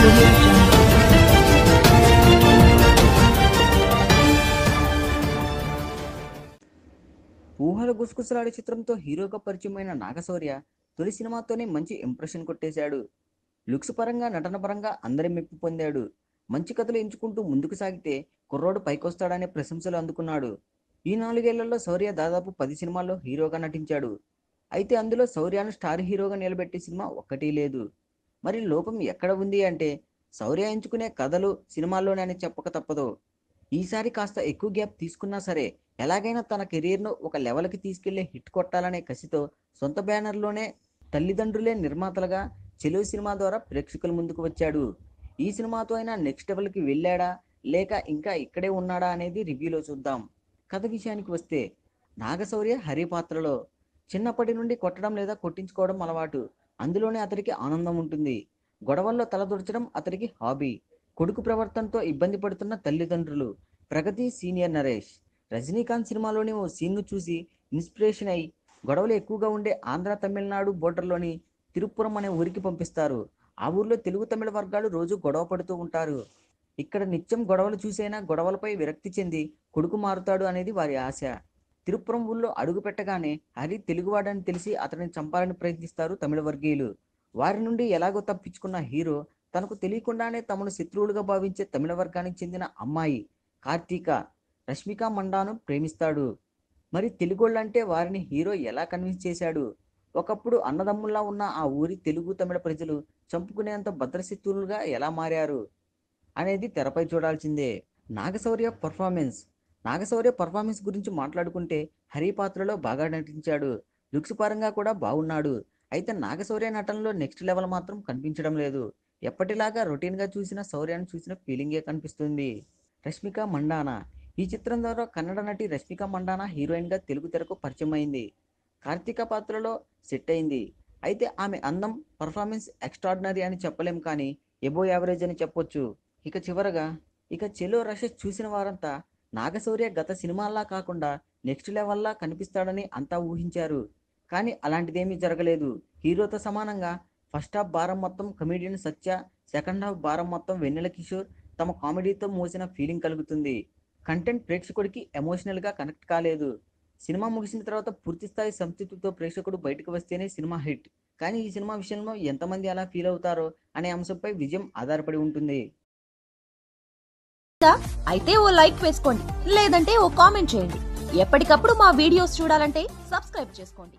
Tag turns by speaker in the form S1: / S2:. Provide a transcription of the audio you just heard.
S1: Audio Jungle.
S2: ఊహల గుసగుసలాడే చిత్రంతో హీరోగా పరిచయమైన నాగశౌర్య తొలి సినిమాతోనే మంచి ఇంప్రెషన్ కొట్టేశాడు. లుక్స్ పరంగా, నటన పరంగా అందరి మెప్పు పొందాడు. మంచి కథలు ఎంచుకుంటూ ముందుకు సాగితే కుర్రోడు పైకొస్తాడనే ప్రశంసలు అందుకున్నాడు. ఈ 4 ఏళ్లలో శౌర్య దాదాపు 10 సినిమాల్లో హీరోగా నటించాడు. అయితే అందులో శౌర్యను స్టార్ హీరోగా నిలబెట్టే సినిమా ఒక్కటీ లేదు. మరి లోపం ఎక్కడ ఉంది అంటే శౌర్య ఎంచుకునే కథలు సినిమాల్లోనే అని చెప్పక తప్పదు. ఈసారి కాస్త ఎక్కువ గ్యాప్ తీసుకున్నా సరే ఎలాగైనా తన కెరీర్ను ఒక లెవెల్కి తీసుకెళ్లే హిట్ కొట్టాలనే కసితో సొంత బ్యానర్లోనే తల్లిదండ్రులే నిర్మాతలుగా చెలువు సినిమా ద్వారా ప్రేక్షకుల ముందుకు వచ్చాడు. ఈ సినిమాతో అయినా నెక్స్ట్ లెవెల్కి వెళ్ళాడా లేక ఇంకా ఇక్కడే ఉన్నాడా అనేది రివ్యూలో చూద్దాం. కథ విషయానికి వస్తే నాగశౌర్య హరి పాత్రలో చిన్నప్పటి నుండి కొట్టడం లేదా కొట్టించుకోవడం అలవాటు. అందులోనే అతడికి ఆనందం ఉంటుంది. గొడవల్లో తలదూర్చడం అతడికి హాబీ. కొడుకు ప్రవర్తనతో ఇబ్బంది పడుతున్న తల్లిదండ్రులు. ప్రగతి సీనియర్ నరేష్. రజనీకాంత్ సినిమాలోని ఓ సీన్ను చూసి ఇన్స్పిరేషన్ అయి గొడవలు ఎక్కువగా ఉండే ఆంధ్ర తమిళనాడు బోర్డర్లోని తిరుపురం అనే ఊరికి పంపిస్తారు. ఆ ఊర్లో తెలుగు తమిళ వర్గాలు రోజు గొడవ పడుతూ ఉంటారు. ఇక్కడ నిత్యం గొడవలు చూసైనా గొడవలపై విరక్తి చెంది కొడుకు మారుతాడు అనేది వారి ఆశ. తిరుపురం ఊళ్ళో అడుగు పెట్టగానే హరి తెలుగువాడని తెలిసి అతనిని చంపాలని ప్రయత్నిస్తారు తమిళ వర్గీయులు. వారి నుండి ఎలాగో తప్పించుకున్న హీరో తనకు తెలియకుండానే తమను శత్రువులుగా భావించే తమిళ వర్గానికి చెందిన అమ్మాయి కార్తీక, రష్మిక మండాను ప్రేమిస్తాడు. మరి తెలుగోళ్ళంటే వారిని హీరో ఎలా కన్విన్స్ చేశాడు? ఒకప్పుడు అన్నదమ్ముల్లా ఉన్న ఆ ఊరి తెలుగు తమిళ ప్రజలు చంపుకునేంత భద్రశత్రువులుగా ఎలా మారారు అనేది తెరపై చూడాల్సిందే. నాగశౌర్య పర్ఫార్మెన్స్ గురించి మాట్లాడుకుంటే హరి పాత్రలో బాగా నటించాడు. లుక్స్ పరంగా కూడా బాగున్నాడు. అయితే నాగశౌర్య నటనలో నెక్స్ట్ లెవెల్ మాత్రం కనిపించడం లేదు. ఎప్పటిలాగా రొటీన్గా చూసిన శౌర్యాన్ని చూసిన ఫీలింగే కనిపిస్తుంది. రష్మిక మండానా. ఈ చిత్రం ద్వారా కన్నడ నటి రష్మిక మండానా హీరోయిన్గా తెలుగు తెరకు పరిచయం అయింది. కార్తీక పాత్రలో సెట్ అయింది. అయితే ఆమె అందం, పర్ఫార్మెన్స్ ఎక్స్ట్రాడినరీ అని చెప్పలేం కానీ ఎబో యావరేజ్ అని చెప్పొచ్చు. ఇక చెలో రషెస్ చూసిన వారంతా నాగశౌర్య గత సినిమాల్లా కాకుండా నెక్స్ట్ లెవెల్లా కనిపిస్తాడని అంతా ఊహించారు. కానీ అలాంటిదేమీ జరగలేదు. హీరోతో సమానంగా ఫస్ట్ హాఫ్ భారం మొత్తం కమెడియన్ సత్య, సెకండ్ హాఫ్ భారం మొత్తం వెన్నెల కిషోర్ తమ కామెడీతో మోసిన ఫీలింగ్ కలుగుతుంది. కంటెంట్ ప్రేక్షకుడికి ఎమోషనల్గా కనెక్ట్ కాలేదు. సినిమా ముగిసిన తర్వాత పూర్తిస్థాయి సంతృప్తితో ప్రేక్షకుడు బయటకు వస్తేనే సినిమా హిట్. కానీ ఈ సినిమా విషయంలో ఎంతమంది అలా ఫీల్ అవుతారో అనే అంశంపై విజయం ఆధారపడి ఉంటుంది.
S3: అయితే ఓ లైక్ వేసుకోండి, లేదంటే ఓ కామెంట్ చేయండి. ఎప్పటికప్పుడు మా వీడియోస్ చూడాలంటే సబ్స్క్రైబ్ చేసుకోండి.